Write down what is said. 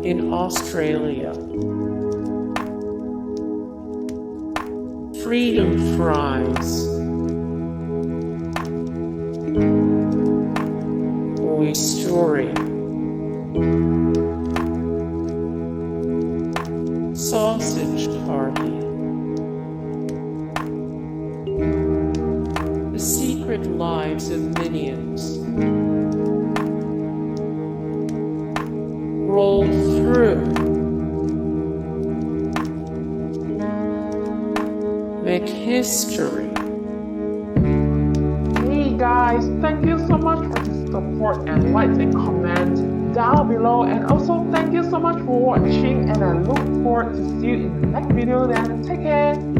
in Australia. Freedom fries. McHistory. Sausage party. The secret lives of minions. Roll through. McHistory. Hey guys, thank you so much for the support and likes and comments down below, and also thank you so much for watching, and I look forward to see you in the next video. Then take care.